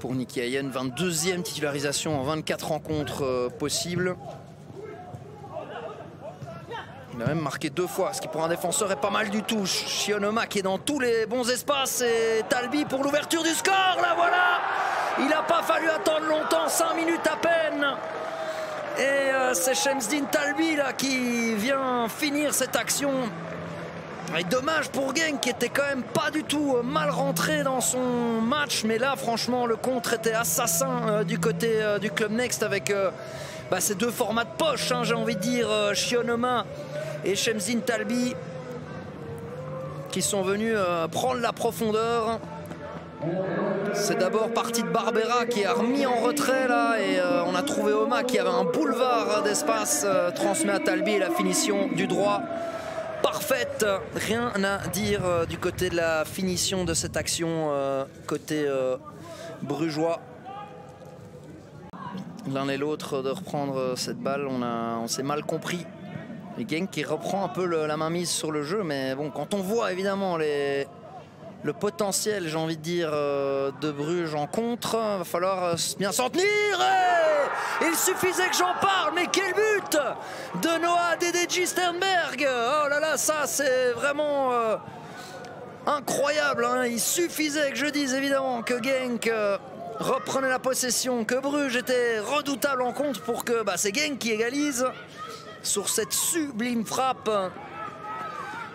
pour Nicky Hayden, 22e titularisation en 24 rencontres possibles. Il a même marqué 2 fois, ce qui pour un défenseur est pas mal du tout. Shionoma qui est dans tous les bons espaces et Talbi pour l'ouverture du score, là voilà. Il n'a pas fallu attendre longtemps, 5 minutes à peine. Et c'est Shemzdin Talbi là qui vient finir cette action. Et dommage pour Genk qui était quand même pas du tout mal rentré dans son match. Mais là franchement le contre était assassin du côté du Club Next avec ces 2 formats de poche, hein, j'ai envie de dire, Shionoma et Shemzdin Talbi qui sont venus prendre la profondeur. C'est d'abord parti de Barbera qui a remis en retrait là et on a trouvé Oma qui avait un boulevard d'espace, transmet à Talbi et la finition du droit parfaite. Rien à dire du côté de la finition de cette action côté brugeois. L'un et l'autre de reprendre cette balle, on s'est mal compris. Et Genk qui reprend un peu la mainmise sur le jeu, mais bon, quand on voit évidemment le potentiel, j'ai envie de dire, de Bruges en contre, il va falloir bien s'en tenir. Et il suffisait que j'en parle, mais quel but de Noah Dededji Sternberg. Oh là là, ça c'est vraiment incroyable, hein. Il suffisait que je dise évidemment que Genk reprenait la possession, que Bruges était redoutable en contre pour que c'est Genk qui égalise sur cette sublime frappe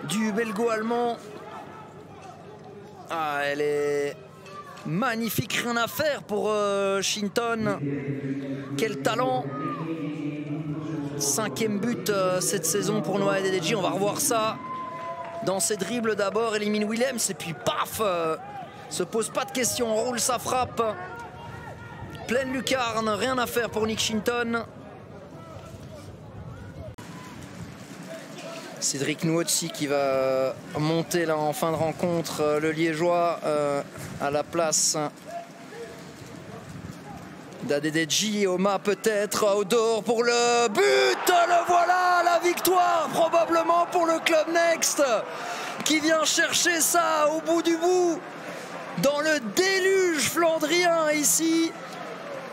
du belgo-allemand. Ah, elle est magnifique, rien à faire pour Shinton. Quel talent. 5e but cette saison pour Noah Dededji. On va revoir ça dans ses dribbles d'abord. Élimine Williams et puis paf, se pose pas de questions, on roule sa frappe. Pleine lucarne, rien à faire pour Nick Shinton. Cédric Nuotsi qui va monter là en fin de rencontre, le Liégeois à la place d'Adededji. Oma peut-être, Odor pour le but, le voilà, la victoire probablement pour le Club Next qui vient chercher ça au bout du bout dans le déluge flandrien ici,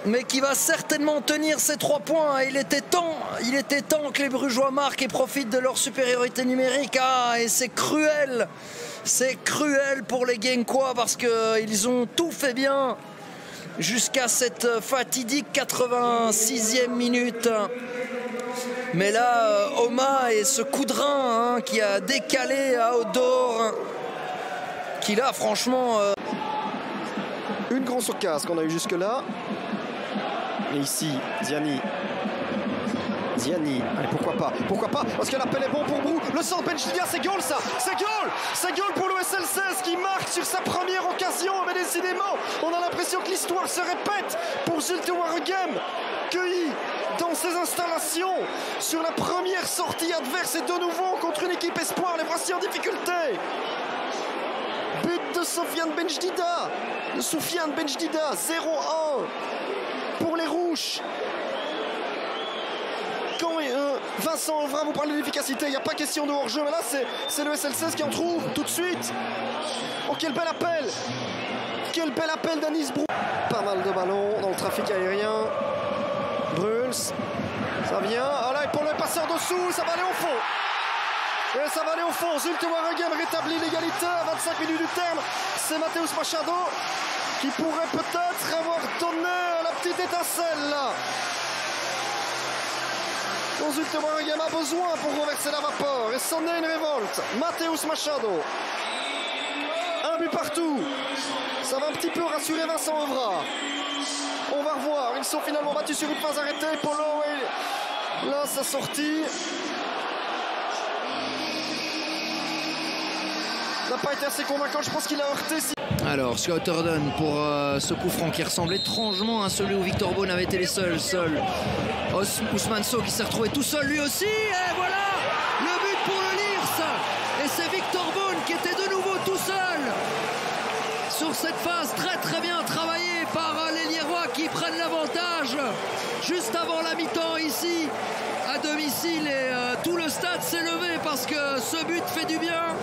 mais qui va certainement tenir ses 3 points. Il était temps que les Brugeois marquent et profitent de leur supériorité numérique. Ah, et c'est cruel pour les Genkois parce qu'ils ont tout fait bien jusqu'à cette fatidique 86e minute. Mais là, Oma et ce coup de rein qui a décalé à Odor, qui là, franchement... Une grosse occasion qu'on a eu jusque-là. Et ici, Ziani, allez, pourquoi pas, parce que l'appel est bon pour Brou, le centre Benchdia, c'est goal ça, c'est goal pour l'OSL 16 qui marque sur sa première occasion, mais décidément, on a l'impression que l'histoire se répète pour Zulte Waregem, cueilli dans ses installations sur la première sortie adverse et de nouveau contre une équipe espoir, les voici en difficulté. But de Soufiane Benjdida, 0-1 pour les Rouges. Quand Vincent Ovra vous parle de l'efficacité, il n'y a pas question de hors-jeu, mais là c'est le SL16 qui en trouve tout de suite. Oh, quel bel appel d'Anis Brou. Pas mal de ballons dans le trafic aérien. Bruls, ça vient, ah là, pour le passeur dessous, ça va aller au fond. Et ça va aller au fond. Zulte Waregem rétablit l'égalité à 25 minutes du terme. C'est Mateusz Machado qui pourrait peut-être avoir donné la petite étincelle là. dont Zulte Waregem a besoin pour renverser la vapeur et sonner une révolte. Mateusz Machado. Un but partout. Ça va un petit peu rassurer Vincent Ovra. On va revoir. Ils sont finalement battus sur une phase arrêtée. Polo et là sa sortie n'a pas été assez convaincant. Je pense qu'il a heurté. Alors Scott Orden pour ce coup franc qui ressemble étrangement à celui où Victor Bone avait été les seuls. Ousmane Sow qui s'est retrouvé tout seul lui aussi. Et voilà le but pour le Lierse. Et c'est Victor Bone qui était de nouveau tout seul sur cette phase très bien travaillée par les Liérois qui prennent l'avantage juste avant la mi-temps ici à domicile. Et tout le stade s'est levé parce que ce but fait du bien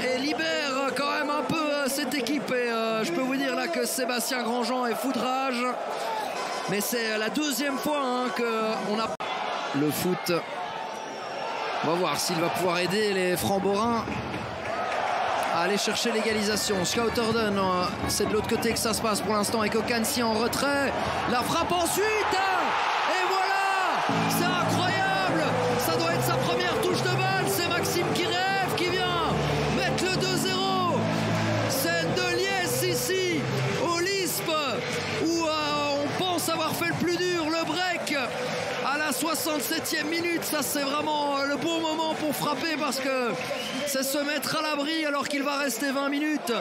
et libère quand même un peu cette équipe. Et je peux vous dire là que Sébastien Grandjean est foudrage. Mais c'est la deuxième fois qu'on a le foot. On va voir s'il va pouvoir aider les Framborains à aller chercher l'égalisation. Schouterdon, c'est de l'autre côté que ça se passe pour l'instant avec Okansi en retrait. La frappe ensuite. Et voilà, c'est incroyable. Ça doit être sa première touche de balle. C'est Maxime Kyrev qui vient mettre le 2-0. C'est de Liesse ici, au LISP, où on pense avoir fait le plus dur, le break. À la 67e minute, ça c'est vraiment le bon moment pour frapper parce que c'est se mettre à l'abri alors qu'il va rester 20 minutes.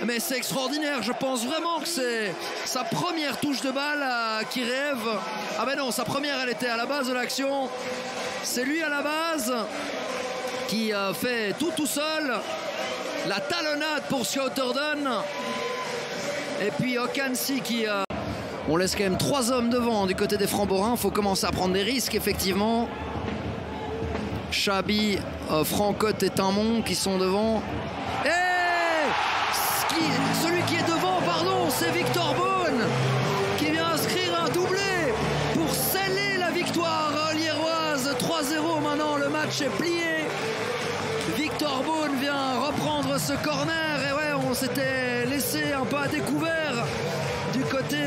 Mais c'est extraordinaire, je pense vraiment que c'est sa première touche de balle qui rêve. Ah ben non, sa première elle était à la base de l'action. C'est lui à la base qui fait tout seul. La talonnade pour Schouterdon. Et puis Okansi qui... On laisse quand même 3 hommes devant du côté des Framborains. Il faut commencer à prendre des risques, effectivement. Chabi, Francotte et Timon qui sont devant. Et celui qui est devant, pardon, c'est Victor Beaune qui vient inscrire un doublé pour sceller la victoire liéroise. 3-0 maintenant, le match est plié. Victor Beaune vient reprendre ce corner. Et ouais, on s'était laissé un peu à découvert du côté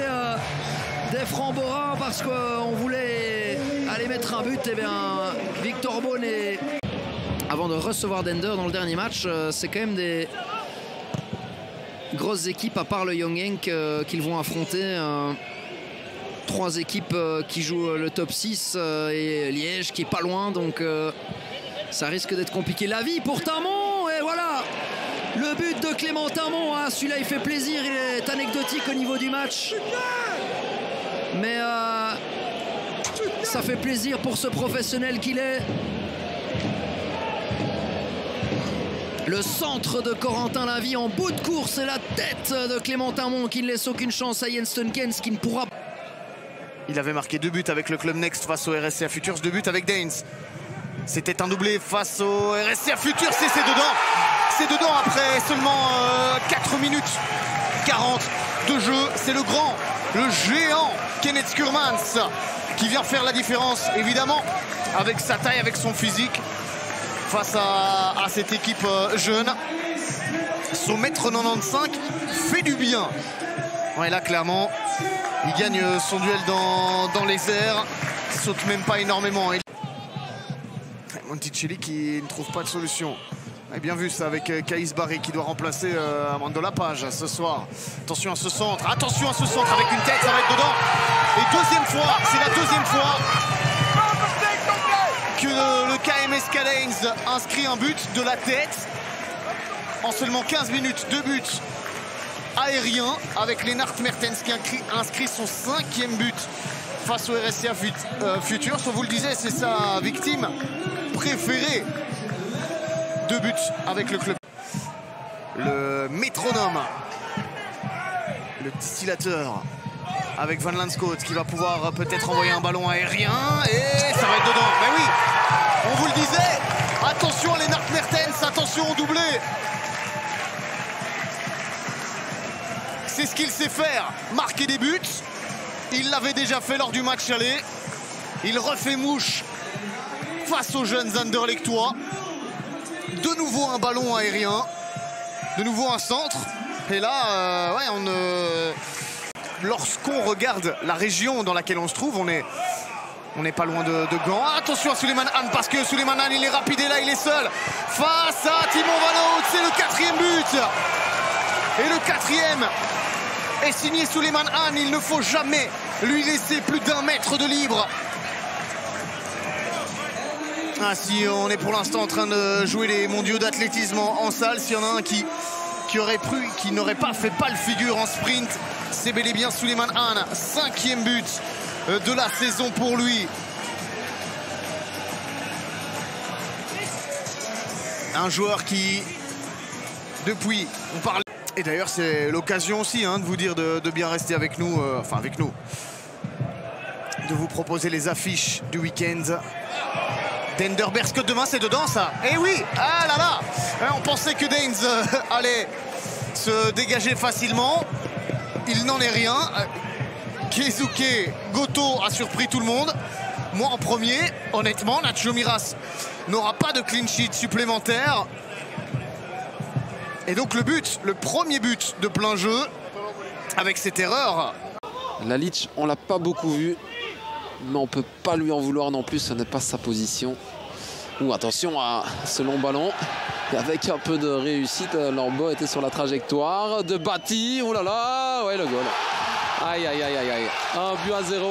des Framborains parce qu'on voulait aller mettre un but. Et bien Victor Beaune avant de recevoir Dender dans le dernier match, c'est quand même des grosses équipes à part le Young Genk qu'ils vont affronter. 3 équipes qui jouent le top 6 et Liège qui est pas loin, donc ça risque d'être compliqué. La vie pour Timon, et voilà le but de Clément Timon. Celui-là il fait plaisir, il est anecdotique au niveau du match, mais ça fait plaisir pour ce professionnel qu'il est. Le centre de Corentin Lavie en bout de course et la tête de Clément Timon qui ne laisse aucune chance à Jens Stunkens qui ne pourra pas. Il avait marqué 2 buts avec le club Next face au RSCA Futurs, 2 buts avec Daines. C'était un doublé face au RSCA Futurs et c'est dedans. C'est dedans après seulement 4 minutes 40 de jeu. C'est le grand, le géant Kenneth Skurmans qui vient faire la différence, évidemment, avec sa taille, avec son physique, face à cette équipe jeune. Son mètre 95 fait du bien. Ouais, là, clairement, il gagne son duel dans les airs. Il saute même pas énormément. Monticelli qui ne trouve pas de solution. Et bien vu ça avec Caïs Barry qui doit remplacer Armando Lapage ce soir. Attention à ce centre. Attention à ce centre avec une tête, ça va être dedans. Et deuxième fois, c'est la deuxième fois que le KMS Cadanes inscrit un but de la tête. En seulement 15 minutes, 2 buts aériens avec Lennart Mertens qui inscrit son 5e but face au RSCA Futurs. On vous le disait, c'est sa victime préférée. 2 buts avec le club. Le métronome, le distillateur avec Van Lanscoot qui va pouvoir peut-être envoyer un ballon aérien et ça va être dedans. Mais oui, on vous le disait, attention à Lennart Mertens, attention au doublé. C'est ce qu'il sait faire, marquer des buts. Il l'avait déjà fait lors du match aller. Il refait mouche face aux jeunes Anderlechtois. De nouveau un ballon aérien, de nouveau un centre. Et là, ouais, lorsqu'on regarde la région dans laquelle on se trouve, on n'est pas loin de Gand. Attention à Suleiman Han, parce que Suleiman Han, il est rapide et là, il est seul face à Timon Van Hout. C'est le 4e but. Et le 4e est signé Suleiman Han. Il ne faut jamais lui laisser plus d'1 mètre de libre. Ah, si on est pour l'instant en train de jouer les mondiaux d'athlétisme en salle, s'il y en a un qui n'aurait pas fait pâle figure en sprint, c'est bel et bien Suleiman Han. 5e but de la saison pour lui. Un joueur qui, depuis, on parle. Et d'ailleurs, c'est l'occasion aussi de vous dire de bien rester avec nous, de vous proposer les affiches du week-end. Dender Berscott demain, c'est dedans ça. Eh oui, ah là là, on pensait que Daines allait se dégager facilement. Il n'en est rien. Keisuke Goto a surpris tout le monde. Moi en premier, honnêtement, Nacho Miras n'aura pas de clean sheet supplémentaire. Et donc le premier but de plein jeu avec cette erreur. Lalić, on l'a pas beaucoup vu, mais on peut pas lui en vouloir non plus, ce n'est pas sa position. Ouh, attention à ce long ballon. Et avec un peu de réussite, Lambeau était sur la trajectoire de Bati. Oh là là, ouais, le goal. Aïe, aïe, aïe, aïe, aïe. 1-0.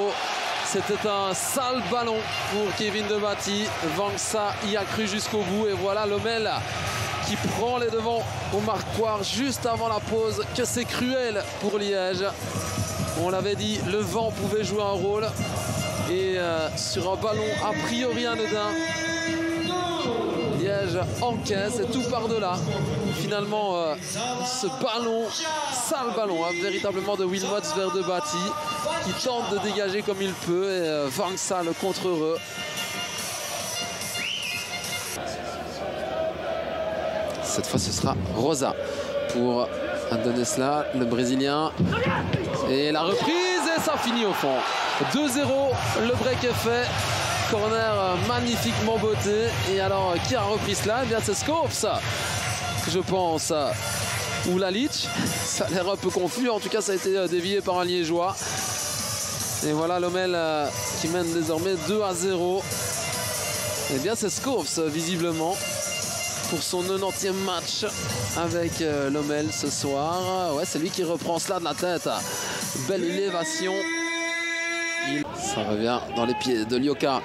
C'était un sale ballon pour Kevin de Bati. Vangsa y a cru jusqu'au bout. Et voilà Lomel qui prend les devants au marquoir juste avant la pause. Que c'est cruel pour Liège. On l'avait dit, le vent pouvait jouer un rôle. Et sur un ballon a priori anodin, Liège encaisse et tout par-delà. Finalement, ce ballon, sale ballon, hein, véritablement de Wilmots vers de Bati, qui tente de dégager comme il peut. Et Vangsa, le contre-heureux. Cette fois, ce sera Rosa pour Adonesla, le Brésilien. Et la reprise, et ça finit au fond. 2-0, le break est fait. Corner magnifiquement botté. Et alors, qui a repris cela? Eh bien, c'est Scopes, je pense. Ou Lalić. Ça a l'air un peu confus. En tout cas, ça a été dévié par un Liégeois. Et voilà Lomel qui mène désormais 2-0. Eh bien, c'est Scopes, visiblement, pour son 90e match avec Lomel ce soir. Ouais, c'est lui qui reprend cela de la tête. Belle élévation. Ça revient dans les pieds de Lyoka.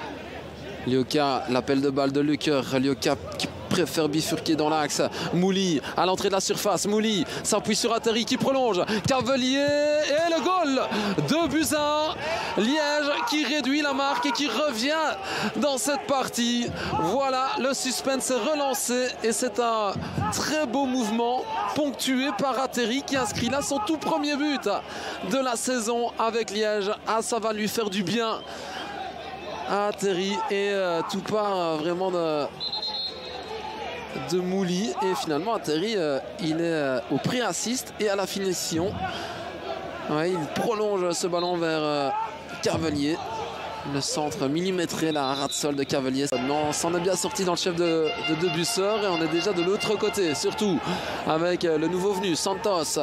Lyoka, l'appel de balle de Lucker. Lyoka qui préfère bifurquer dans l'axe. Mouli à l'entrée de la surface. Mouli s'appuie sur Atteri qui prolonge. Cavelier et le goal. 2-1. Liège qui réduit la marque et qui revient dans cette partie. Voilà, le suspense est relancé et c'est un très beau mouvement ponctué par Atteri qui inscrit là son tout premier but de la saison avec Liège. Ah, ça va lui faire du bien à Atteri et tout part vraiment de Mouli. Et finalement Atteri il est au pré-assist et à la finition. Ouais, il prolonge ce ballon vers Cavelier. Le centre millimétré, la ras de sol de Cavelier. Non, on s'en est bien sorti dans le chef de Debusseur et on est déjà de l'autre côté, surtout avec le nouveau venu Santos.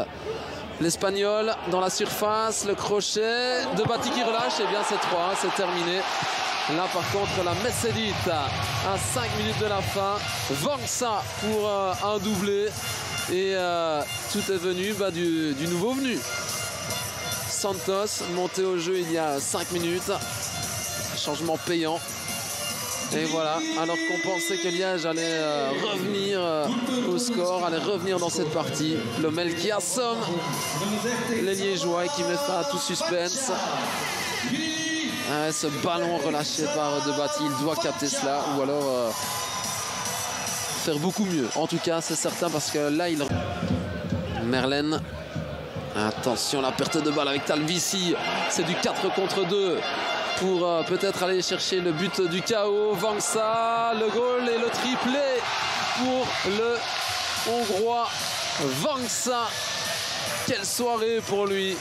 L'Espagnol dans la surface, le crochet de Bati qui relâche. Et bien c'est 3, c'est terminé. Là par contre la Messedite à 5 minutes de la fin. Vangsa pour un doublé. Et tout est venu du nouveau venu. Santos monté au jeu il y a 5 minutes. Changement payant. Et voilà, alors qu'on pensait que Liège allait revenir au score, allait revenir dans cette partie. Lomel qui assomme les Liégeois et qui met fin à tout suspense. Ce ballon relâché par de Bati, il doit capter cela ou alors faire beaucoup mieux. En tout cas, c'est certain parce que là, il... Merlène. Attention, la perte de balle avec Talvici. C'est du 4 contre 2. Pour peut-être aller chercher le but du chaos. Vangsa, le goal et le triplé pour le Hongrois Vangsa. Quelle soirée pour lui.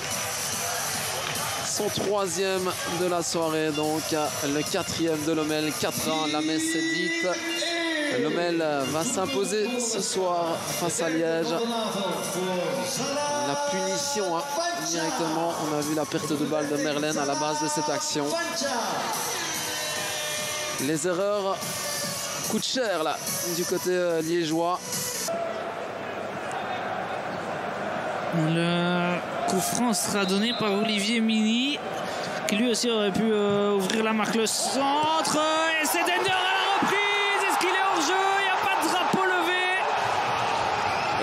Son 3e de la soirée, donc le 4e de Lomel. 4-1, la Messedite. Lomel va s'imposer ce soir face à Liège. La punition, hein, directement. On a vu la perte de balle de Merlène à la base de cette action. Les erreurs coûtent cher là, du côté liégeois. Le coup franc sera donné par Olivier Mini, qui lui aussi aurait pu ouvrir la marque. Le centre, et c'est Dender à la reprise. Est-ce qu'il est hors jeu? Il n'y a pas de drapeau levé.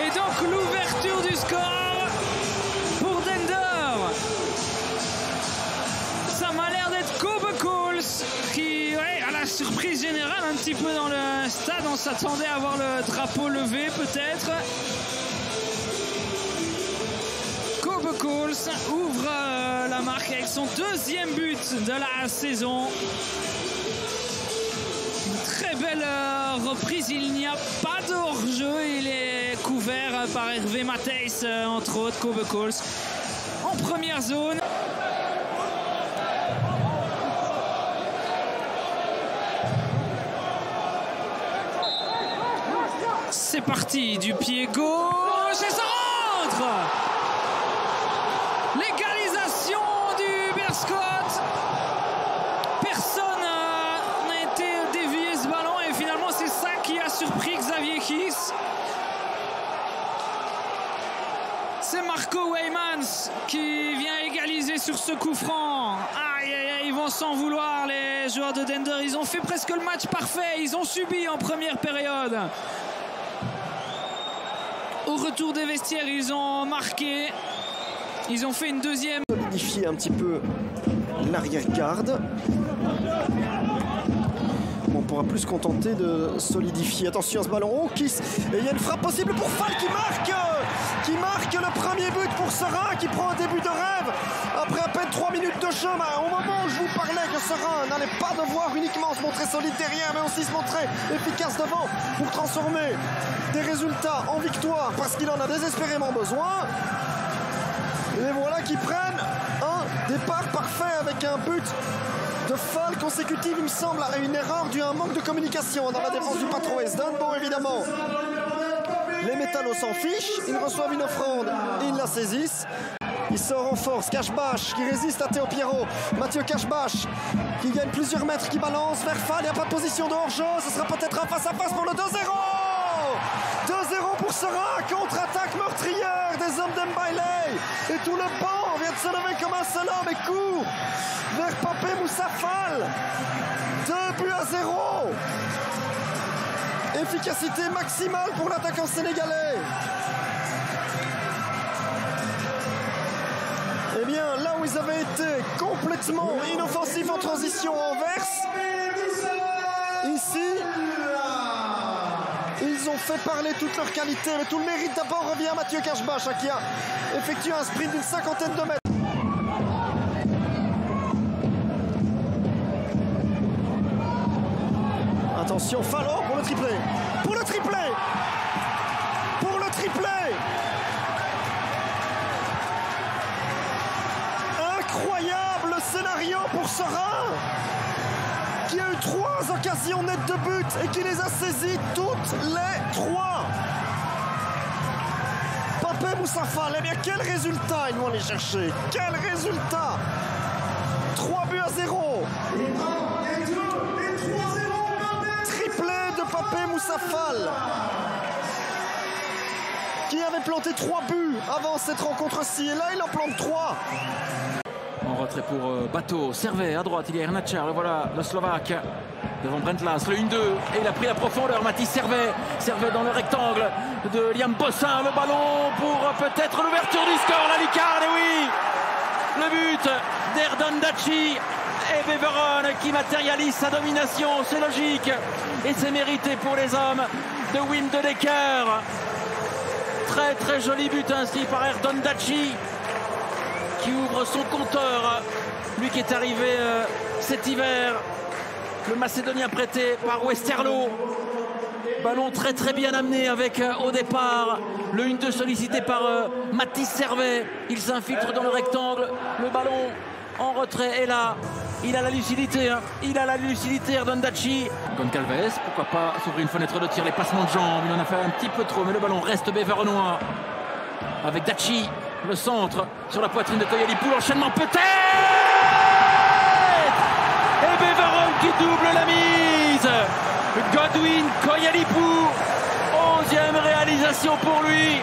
Et donc l'ouverture du score pour Dender. Ça m'a l'air d'être Kobe Coles qui, ouais, à la surprise générale, un petit peu dans le stade, on s'attendait à voir le drapeau levé peut-être. Kobe Coles ouvre la marque avec son 2e but de la saison. Une très belle reprise, il n'y a pas de hors-jeu, il est couvert par Hervé Matthijs, entre autres, Kobe Coles, en première zone. C'est parti du pied gauche et ça rentre! L'égalisation du Berscott. Personne n'a été dévié ce ballon et finalement c'est ça qui a surpris Xavier Kiss. C'est Marco Weymans qui vient égaliser sur ce coup franc. Aïe, aïe, aïe, ils vont s'en vouloir les joueurs de Dender. Ils ont fait presque le match parfait. Ils ont subi en première période. Au retour des vestiaires, ils ont marqué. Ils ont fait une deuxième. Solidifier un petit peu l'arrière-garde. On pourra plus se contenter de solidifier. Attention à ce ballon. Oh, Kiss. Et il y a une frappe possible pour Fall qui marque le premier but pour Serein, qui prend un début de rêve après à peine 3 minutes de jeu. Au moment où je vous parlais que Serein n'allait pas devoir uniquement se montrer solide derrière, mais aussi se montrer efficace devant pour transformer des résultats en victoire, parce qu'il en a désespérément besoin. Et voilà qu'ils prennent un départ parfait avec un but de Fall consécutive, il me semble, à une erreur due à un manque de communication dans la défense du patron Esden. Bon, évidemment, les métallos s'en fichent, ils reçoivent une offrande, ils la saisissent. Il sort en force, Cashbash qui résiste à Théo Pierrot. Mathieu Cashbash qui gagne plusieurs mètres, qui balance vers Fall. Il n'y a pas de position de hors-jeu, ce sera peut-être un face-à-face pour le 2-0. 2-0 pour Serein, contre-attaque meurtrière des hommes d'Mbailey. Et tout le banc vient de se lever comme un seul homme et court vers Papé Moussa Fall. 2-0. Efficacité maximale pour l'attaquant sénégalais. Eh bien, là où ils avaient été complètement inoffensifs en transition en verse, ici, ils ont fait parler toute leur qualité. Mais tout le mérite d'abord revient à Mathieu Cashbash, qui a effectué un sprint d'une 50aine de mètres. Attention, Fallon pour le triplé. Pour le triplé. Pour le triplé. Incroyable scénario pour Serein, qui a eu 3 occasions nettes de but et qui les a saisies toutes les 3. Papé Moussa Fall, eh bien quel résultat ils vont aller chercher. Quel résultat. 3-0. Triplé de Papé Moussa Fall, qui avait planté 3 buts avant cette rencontre-ci. Et là, il en plante 3. En retrait pour Bateau, Servet à droite, il y a Ernatcher, le voilà, le Slovaque, devant Brent Las, le 1-2, et il a pris la profondeur, Mathis Servet dans le rectangle de Liam Bossin, le ballon pour peut-être l'ouverture du score, la lucarne, et oui, le but d'Erdon Daci, et Beveron qui matérialise sa domination, c'est logique, et c'est mérité pour les hommes de Wim de Decker. Très très joli but inscrit par Erdon Daci, qui ouvre son compteur, lui qui est arrivé cet hiver, le Macédonien prêté par Westerlo. Ballon très très bien amené avec au départ le 1-2 sollicité par Mathis Servet. Il s'infiltre dans le rectangle, le ballon en retrait est là. Il a la lucidité, Erdon Daci. Goncalves, pourquoi pas s'ouvrir une fenêtre de tir, les passements de jambes, il en a fait un petit peu trop, mais le ballon reste Beveronois avec Daci. Le centre sur la poitrine de Koyalipou, l'enchaînement peut-être, et Beveron qui double la mise. Godwin Koyalipou, 11e réalisation pour lui,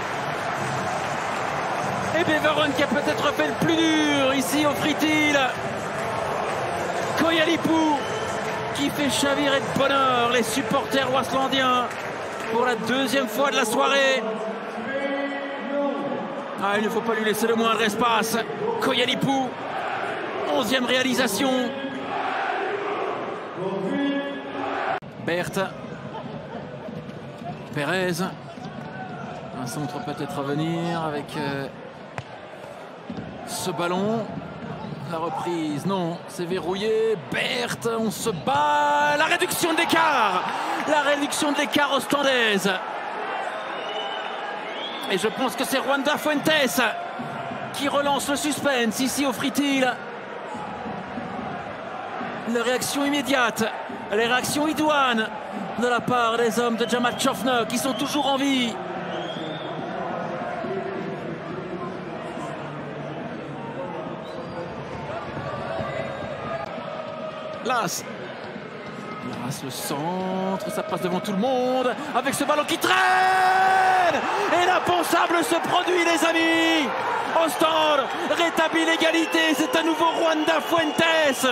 et Beveron qui a peut-être fait le plus dur ici, offrit-il. Koyalipou qui fait chavirer de bonheur les supporters ouaslandiens pour la 2e fois de la soirée. Ah, il ne faut pas lui laisser le moindre espace. Koyalipou, 11e réalisation. Berthe. Pérez. Un centre peut-être à venir avec ce ballon. La reprise, non, c'est verrouillé. Berthe, on se bat. La réduction de l'écart. La réduction de l'écart ostandaise. Et je pense que c'est Rwanda Fuentes qui relance le suspense ici au Fritil. La réaction immédiate, les réactions idoines de la part des hommes de Jamal Chofna qui sont toujours en vie. Las, le centre, ça passe devant tout le monde avec ce ballon qui traîne. Et l'impensable se produit, les amis. Ostende rétablit l'égalité. C'est à nouveau Rwanda Fuentes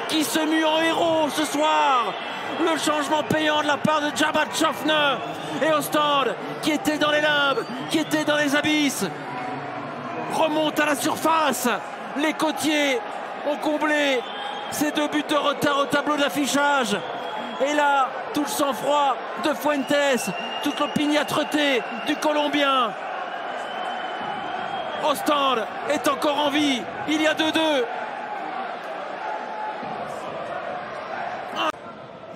qui se mue en héros ce soir. Le changement payant de la part de Jamal Chofna. Et Ostende, qui était dans les limbes, qui était dans les abysses, remonte à la surface. Les côtiers ont comblé ces 2 buts de retard au tableau d'affichage. Et là, tout le sang-froid de Fuentes, toute l'opiniâtreté du Colombien. Ostende est encore en vie. Il y a 2-2.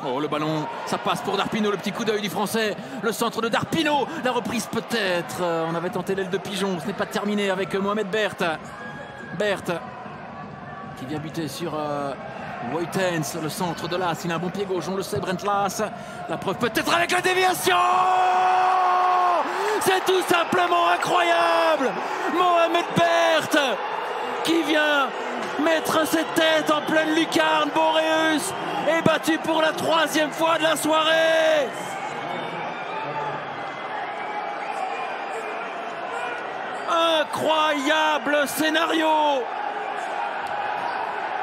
Oh, le ballon, ça passe pour Darpino, le petit coup d'œil du Français. Le centre de Darpino, la reprise peut-être. On avait tenté l'aile de pigeon, ce n'est pas terminé avec Mohamed Berthe. Berthe qui vient buter sur Woytens, le centre de Las. Il a un bon pied gauche, on le sait, Brent Las. La preuve peut-être avec la déviation. C'est tout simplement incroyable. Mohamed Berthe qui vient mettre cette tête en pleine lucarne. Boreus est battu pour la 3e fois de la soirée. Incroyable scénario.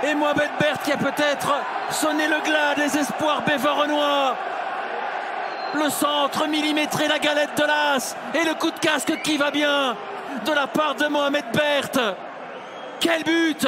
Et Mohamed Berthe qui a peut-être sonné le glas des espoirs bévarenois. Le centre millimétré, la galette de Las et le coup de casque qui va bien de la part de Mohamed Berthe. Quel but!